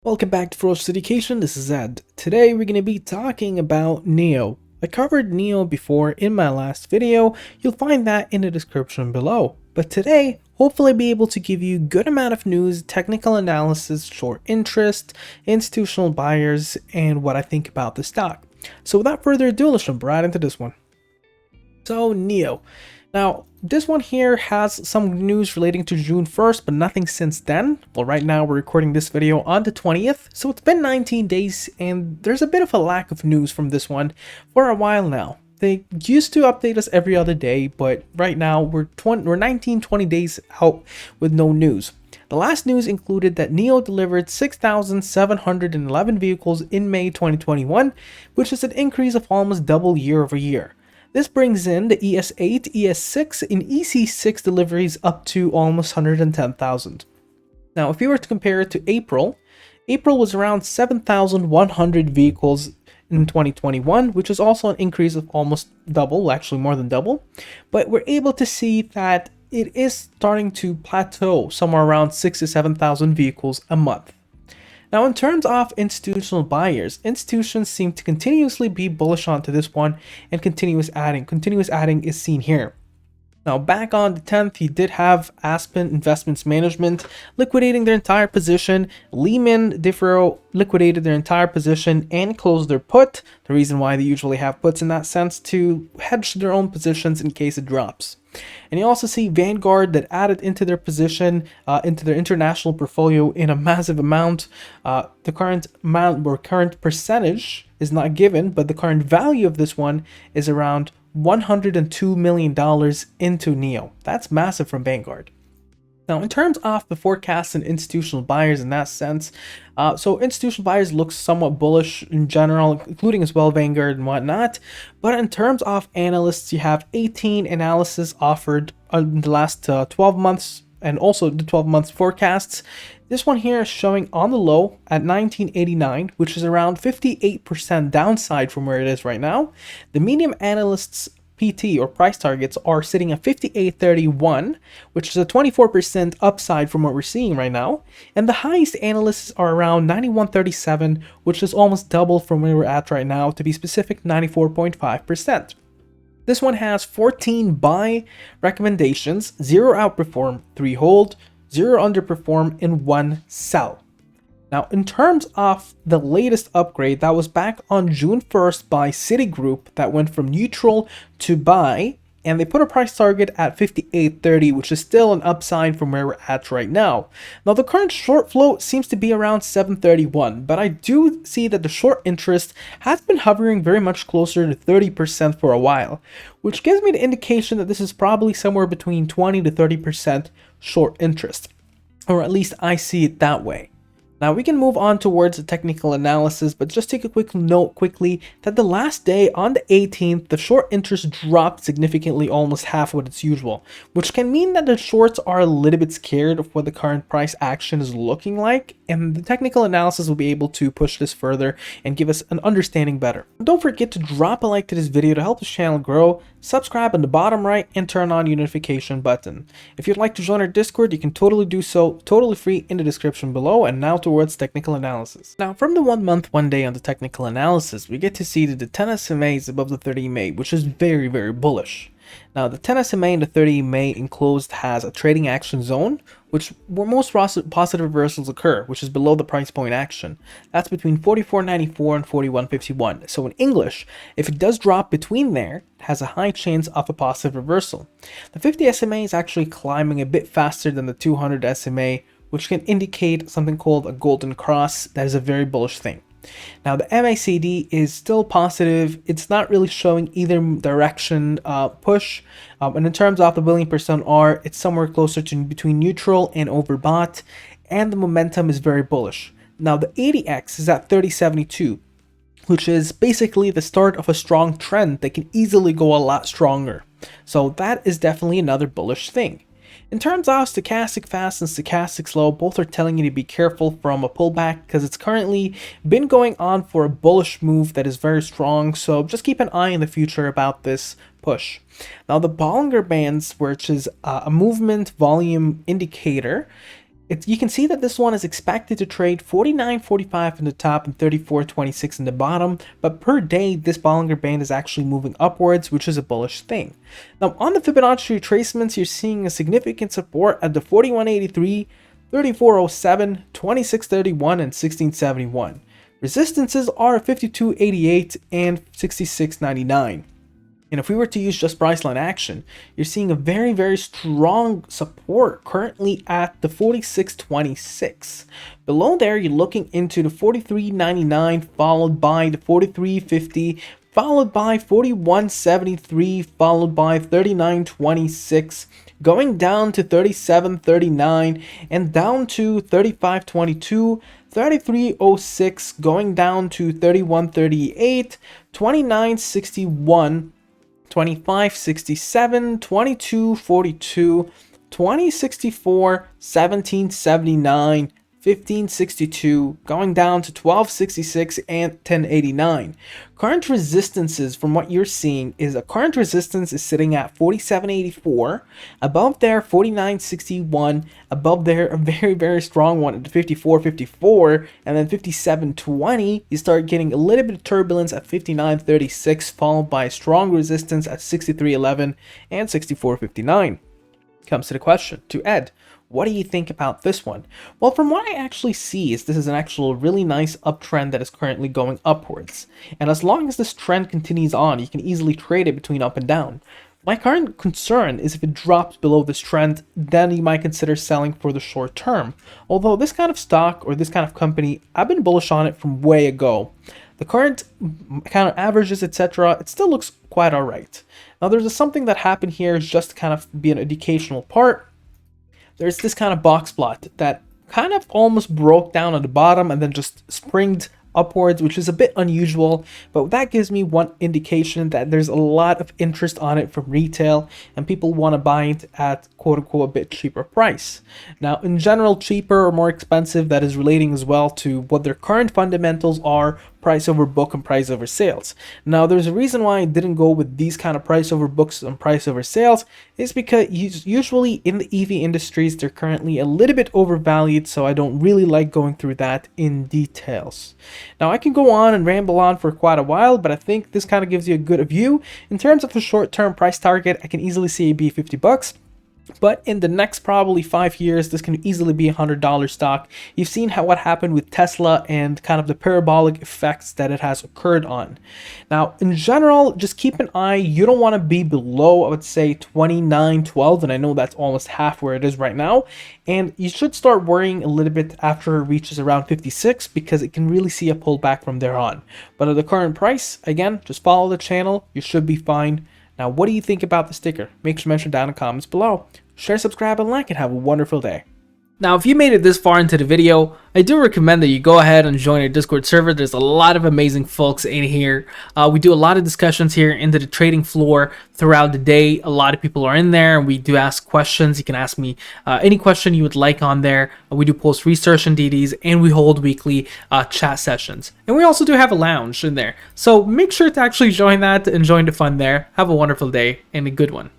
Welcome back to Ferocious Education, this is Ed. Today we're going to be talking about NIO. I covered NIO before in my last video, you'll find that in the description below. But today, hopefully I'll be able to give you a good amount of news, technical analysis, short interest, institutional buyers, and what I think about the stock. So without further ado, let's jump right into this one. So NIO. Now, this one here has some news relating to June 1st, but nothing since then. Well, right now we're recording this video on the 20th, so it's been 19 days, and there's a bit of a lack of news from this one for a while now. They used to update us every other day, but right now we're 19-20 days out with no news. The last news included that NIO delivered 6,711 vehicles in May 2021, which is an increase of almost double year over year. This brings in the ES8, ES6, and EC6 deliveries up to almost 110,000. Now, if you were to compare it to April was around 7,100 vehicles in 2021, which is also an increase of almost double, actually more than double. But we're able to see that it is starting to plateau somewhere around 6,000 to 7,000 vehicles a month. Now, in terms of institutional buyers, institutions seem to continuously be bullish onto this one and continuous adding. Continuous adding is seen here. Now, back on the 10th, you did have Aspen Investments Management liquidating their entire position. Lehman Differo liquidated their entire position and closed their put. The reason why they usually have puts in that sense to hedge their own positions in case it drops. And you also see Vanguard that added into their position, into their international portfolio in a massive amount. The current amount or current percentage is not given, but the current value of this one is around $102 million into NIO. That's massive from Vanguard. Now, in terms of the forecasts and institutional buyers in that sense, so institutional buyers look somewhat bullish in general, including as well Vanguard and whatnot. But in terms of analysts, you have 18 analysis offered in the last 12 months and also the 12 months forecasts. This one here is showing on the low at 1989, which is around 58% downside from where it is right now. The medium analysts PT or price targets are sitting at 58.31, which is a 24% upside from what we're seeing right now. And the highest analysts are around 91.37, which is almost double from where we're at right now, to be specific, 94.5%. This one has 14 buy recommendations, 0 outperform, 3 hold, 0 underperform, and 1 sell. Now, in terms of the latest upgrade, that was back on June 1st by Citigroup that went from neutral to buy, and they put a price target at 58.30, which is still an upside from where we're at right now. Now, the current short float seems to be around 731, but I do see that the short interest has been hovering very much closer to 30% for a while, which gives me the indication that this is probably somewhere between 20 to 30% short interest, or at least I see it that way. Now we can move on towards the technical analysis, but just take a quick note quickly that the last day on the 18th, the short interest dropped significantly, almost half what it's usual, which can mean that the shorts are a little bit scared of what the current price action is looking like, and the technical analysis will be able to push this further and give us an understanding better. Don't forget to drop a like to this video to help this channel grow, subscribe on the bottom right, and turn on your notification button. If you'd like to join our Discord, you can totally do so, totally free, in the description below. And now towards technical analysis. Now, from the 1 month, 1 day on the technical analysis, we get to see that the 10 SMA is above the 30 EMA, which is very, very bullish. Now, the 10 SMA and the 30 EMA enclosed has a trading action zone, where most positive reversals occur, which is below the price point action. That's between 44.94 and 41.51. So in English, if it does drop between there, it has a high chance of a positive reversal. The 50 SMA is actually climbing a bit faster than the 200 SMA, which can indicate something called a golden cross. That is a very bullish thing. Now, the MACD is still positive. It's not really showing either direction push. And in terms of the billion percent R, it's somewhere closer to between neutral and overbought. And the momentum is very bullish. Now, the 80X is at 30.72, which is basically the start of a strong trend that can easily go a lot stronger. So that is definitely another bullish thing. In terms of stochastic fast and stochastic slow, both are telling you to be careful from a pullback because it's currently been going on for a bullish move that is very strong. So just keep an eye in the future about this push. Now, the Bollinger Bands, which is a movement volume indicator, You can see that this one is expected to trade 49.45 in the top and 34.26 in the bottom, but per day this Bollinger Band is actually moving upwards, which is a bullish thing. Now on the Fibonacci retracements, you're seeing a significant support at the 41.83, 34.07, 26.31, and 16.71. Resistances are 52.88 and 66.99. And if we were to use just price line action, you're seeing a very strong support currently at the 46.26. Below there, you're looking into the 43.99, followed by the 43.50, followed by 41.73, followed by 39.26, going down to 37.39, and down to 35.22, 33.06, going down to 31.38, 29.61, 25.67, 22.42, 20.64, 17.79, 15.62, going down to 12.66 and 10.89. Current resistances, from what you're seeing, is a current resistance is sitting at 47.84, above there 49.61, above there a very strong one at 54.54, and then 57.20. You start getting a little bit of turbulence at 59.36, followed by strong resistance at 63.11 and 64.59. Comes to the question to Ed. What do you think about this one? Well, from what I actually see is this is an actual really nice uptrend that is currently going upwards. And as long as this trend continues on, you can easily trade it between up and down. My current concern is if it drops below this trend, then you might consider selling for the short term. Although this kind of stock or this kind of company, I've been bullish on it from way ago. The current kind of averages, etc., it still looks quite alright. Now there's something that happened here is just to kind of be an educational part. There's this kind of box plot that kind of almost broke down at the bottom and then just springed upwards, which is a bit unusual, but that gives me one indication that there's a lot of interest on it from retail and people want to buy it at quote-unquote a bit cheaper price. Now in general, cheaper or more expensive, that is relating as well to what their current fundamentals are, price over book and price over sales. Now there's a reason why I didn't go with these kind of price over books and price over sales is because usually in the EV industries they're currently a little bit overvalued, so I don't really like going through that in details. Now I can go on and ramble on for quite a while, but I think this kind of gives you a good view. In terms of a short-term price target, I can easily see it be $50. But in the next probably 5 years, this can easily be $100 stock. You've seen what happened with Tesla and kind of the parabolic effects that it has occurred on. Now, in general, just keep an eye. You don't want to be below, I would say, 29.12, and I know that's almost half where it is right now. And you should start worrying a little bit after it reaches around 56 because it can really see a pullback from there on. But at the current price, again, just follow the channel. You should be fine. Now, what do you think about the sticker? Make sure to mention down in the comments below. Share, subscribe, and like, and have a wonderful day. Now, if you made it this far into the video, I do recommend that you go ahead and join our Discord server. There's a lot of amazing folks in here. We do a lot of discussions here into the trading floor throughout the day. A lot of people are in there, and we do ask questions. You can ask me any question you would like on there. We do post research and DDs, and we hold weekly chat sessions. And we also do have a lounge in there. So make sure to actually join that and join the fun there. Have a wonderful day and a good one.